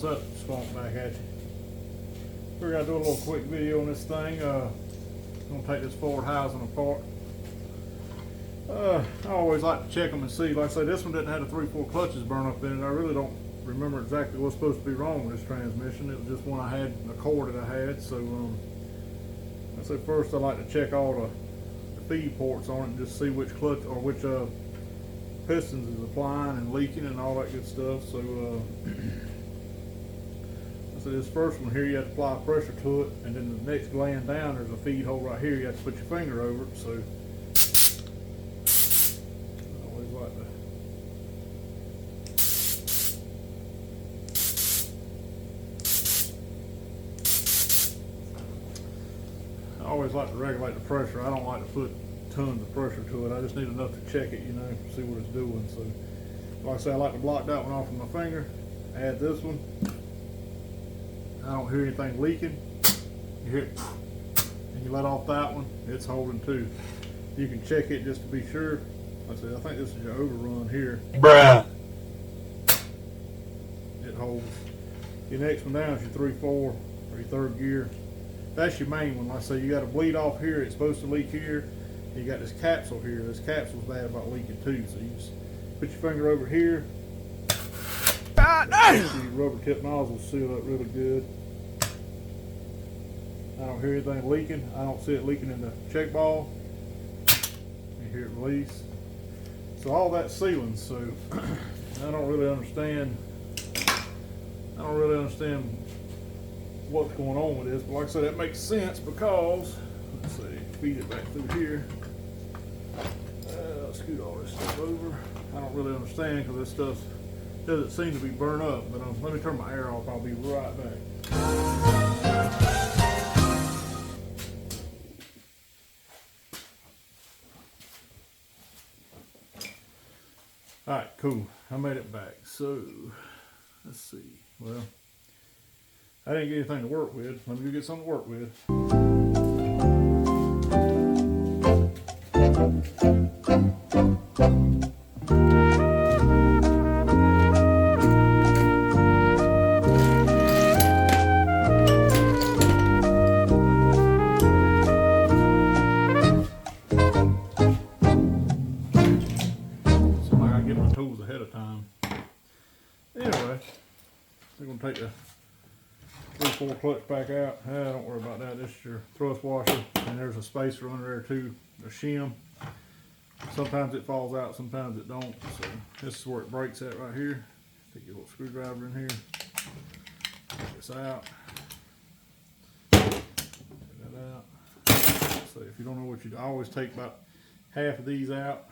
What's up? Swamp back at you. We're gonna do a little quick video on this thing. I'm gonna take this forward housing apart. I always like to check them and see. Like I say, this one didn't have the 3/4 clutches burn up in it. I really don't remember exactly what's supposed to be wrong with this transmission. It was just one I had, a cord that I had. So I say first I like to check all the feed ports on it and just see which clutch or which pistons is applying and leaking and all that good stuff. So so this first one here, you have to apply pressure to it, and then the next gland down, there's a feed hole right here. You have to put your finger over it. So I always like to regulate the pressure. I don't like to put tons of pressure to it. I just need enough to check it, you know, see what it's doing. So like I say, I like to block that one off with my finger. Add this one. I don't hear anything leaking. You hear it, and you let off that one, it's holding too. You can check it just to be sure. Like I said, I think this is your overrun here. Bruh. It holds. Your next one down is your 3/4 or your third gear. That's your main one. Like I say, you got a bleed off here. It's supposed to leak here. You got this capsule here. This capsule's bad about leaking too. So you just put your finger over here. Your rubber tip nozzle seal up really good. I don't hear anything leaking. I don't see it leaking in the check ball. You hear it release. So all that's sealing. So I don't really understand what's going on with this. But like I said, that makes sense because let's see, feed it back through here. I'll scoot all this stuff over. I don't really understand because this stuff doesn't seem to be burnt up. But let me turn my air off. I'll be right back. Alright, cool. I made it back. So, let's see. Well, I didn't get anything to work with. Let me go get something to work with. Anyway, we're going to take the 3/4 clutch back out. Don't worry about that. This is your thrust washer, and there's a spacer under there too, a shim. Sometimes it falls out, sometimes it don't. So this is where it breaks at right here. Take your little screwdriver in here. Take this out. Take that out. So if you don't know what you do, I always take about half of these out.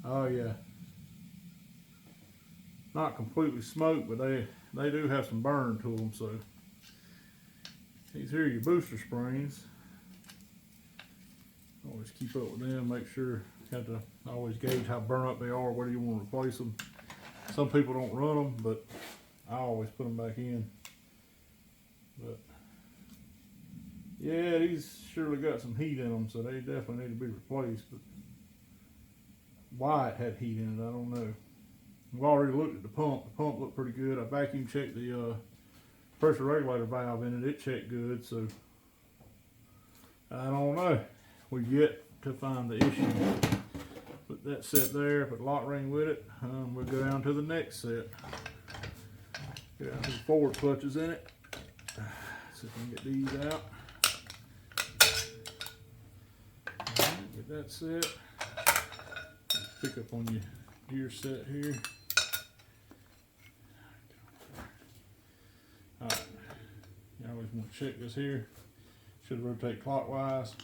Oh yeah. Not completely smoked, but they do have some burn to them. So these here are your booster springs. Always keep up with them. Make sure you have to always gauge how burnt up they are, whether you want to replace them. Some people don't run them, but I always put them back in. But yeah, these surely got some heat in them, so they definitely need to be replaced. But why it had heat in it, I don't know. We've already looked at the pump. The pump looked pretty good. I vacuum checked the pressure regulator valve in it. It checked good, so I don't know. We've yet to find the issue. Put that set there, put a lock ring with it. We'll go down to the next set. Get down to the forward clutches in it. See if we can get these out. Right, get that set. Pick up on your gear set here. Alright, you always want to check this here. Should rotate clockwise,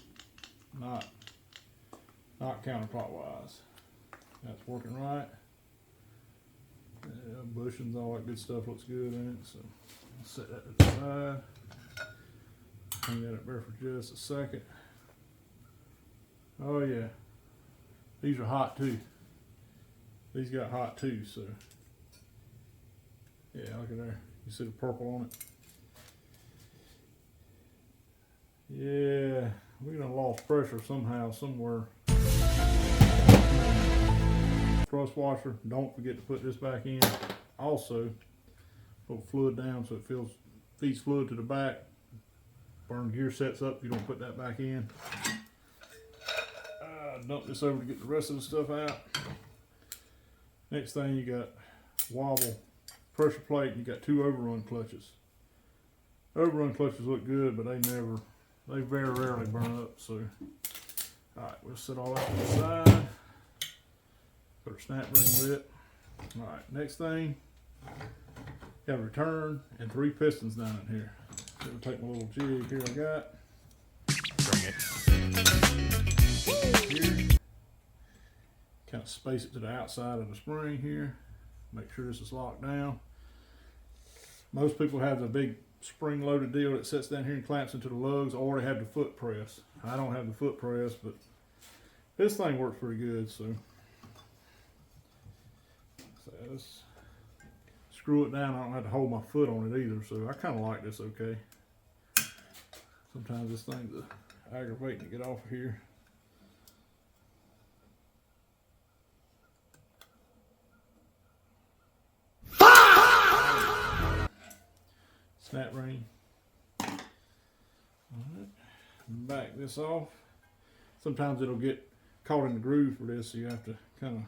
not counterclockwise. That's working right. Yeah, bushings, all that good stuff looks good in it. So I'll set that to the side. Hang that up there for just a second. Oh yeah, these are hot too. These got hot too, so yeah, look at there. You see the purple on it? Yeah, we done lost pressure somehow, somewhere. Thrust washer, don't forget to put this back in. Also, pull fluid down so it feeds fluid to the back. Burn gear sets up if you don't put that back in. Dump this over to get the rest of the stuff out. Next thing, you got wobble pressure plate, and you got 2 overrun clutches. Overrun clutches look good, but they very rarely burn up. So, alright, we'll set all that to the side. Put our snap ring lit. Alright, next thing, you have a return and 3 pistons down in here. So we'll take my little jig here I got. Bring it. Here. Kind of space it to the outside of the spring here. Make sure this is locked down. Most people have the big spring loaded deal that sits down here and clamps into the lugs, or they have the foot press. I don't have the foot press, but this thing works pretty good. So let's screw it down. I don't have to hold my foot on it either, so I kind of like this okay. Sometimes this thing's aggravating to get off of here. Snap ring. Alright, back this off. Sometimes it'll get caught in the groove for this, so you have to kind of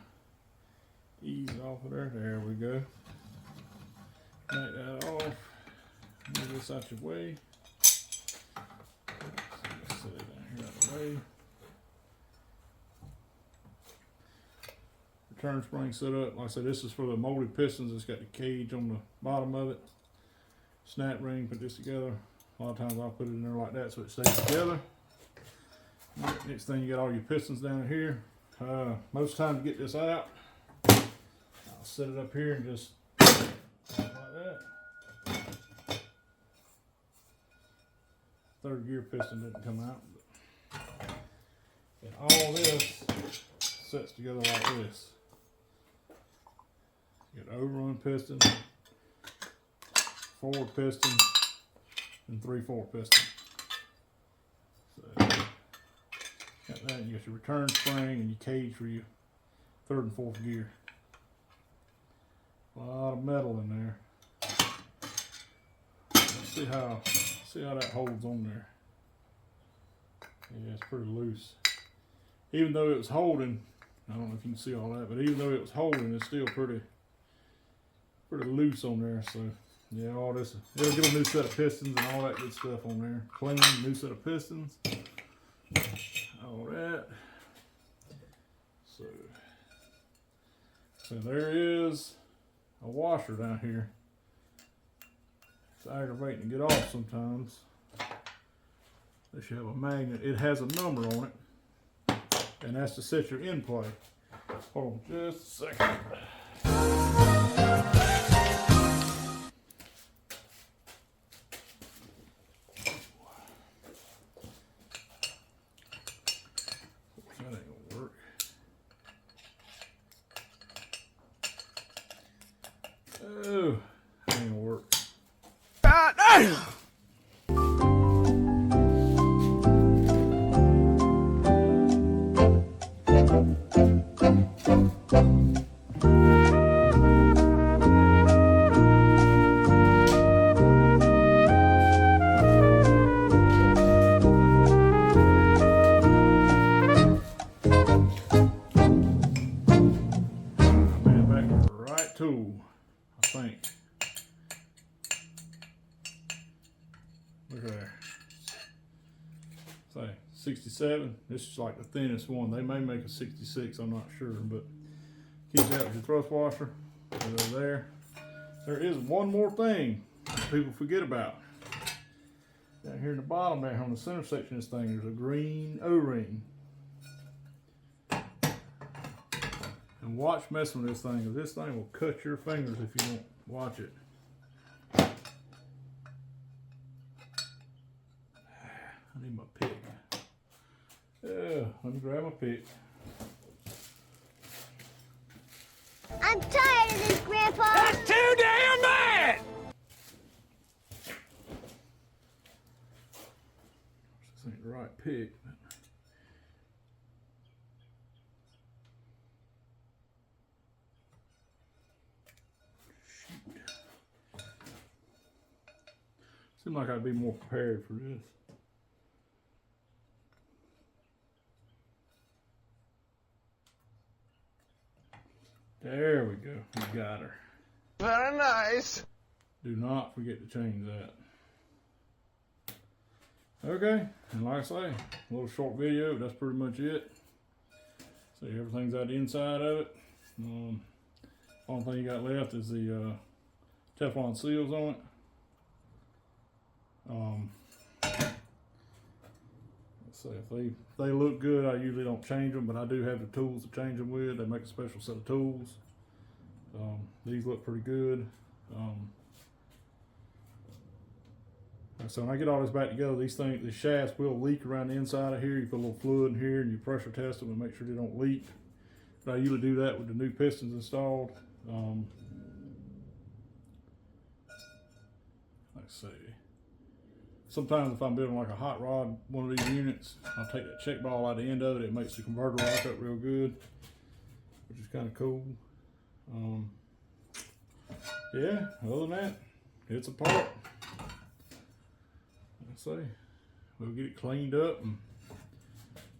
ease it off of there. There we go. Back that off. Move this out your way. Set it down here out of the way. Return spring set up. Like I said, this is for the molded pistons. It's got the cage on the bottom of it. Snap ring, put this together. A lot of times I'll put it in there like that so it stays together. Right, next thing, you got all your pistons down here. Most time to get this out, I'll set it up here and just like that. Third gear piston didn't come out. And all this sets together like this. You got overrun piston, forward piston, and 3 forward pistons. So, got that. You got your return spring and your cage for your 3rd and 4th gear. A lot of metal in there. Let's see how that holds on there. Yeah, it's pretty loose. Even though it was holding, I don't know if you can see all that, but even though it was holding, it's still pretty loose on there. So yeah, all this, it'll get a new set of pistons and all that good stuff on there. Clean, new set of pistons, all that. So there is a washer down here. It's aggravating to get off sometimes. Unless you have a magnet. It has a number on it, and that's to set your in play. Hold on just a second. Oh, that ain't gonna work. God damn! Tool, I think. Look there. Say 67. This is like the thinnest one. They may make a 66, I'm not sure, but keep that with your thrust washer. There. There is one more thing people forget about. Down here in the bottom there on the center section of this thing, there's a green O-ring. And watch messing with this thing, because this thing will cut your fingers if you don't watch it. I need my pick. Yeah, let me grab my pick. I'm tired of this, Grandpa. That's too damn bad! This ain't the right pick. Seemed like I'd be more prepared for this. There we go. We got her. Very nice. Do not forget to change that. Okay, and like I say, a little short video, that's pretty much it. See, everything's out the inside of it. Only thing you got left is the Teflon seals on it. Let's see, if they look good, I usually don't change them, but I do have the tools to change them with. They make a special set of tools. These look pretty good. So when I get all this back together, the shafts will leak around the inside of here. You put a little fluid in here and you pressure test them and make sure they don't leak. But I usually do that with the new pistons installed. Let's see. Sometimes if I'm building like a hot rod, one of these units, I'll take that check ball out the end of it. It makes the converter lock up real good, which is kind of cool. Yeah, other than that, it's apart. Let's see. We'll get it cleaned up and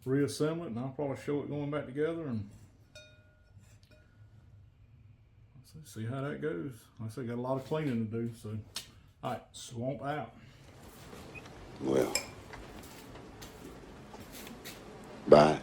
reassemble it, and I'll probably show it going back together and let's see how that goes. Like I say, got a lot of cleaning to do, so alright, swamp out. Well, bye.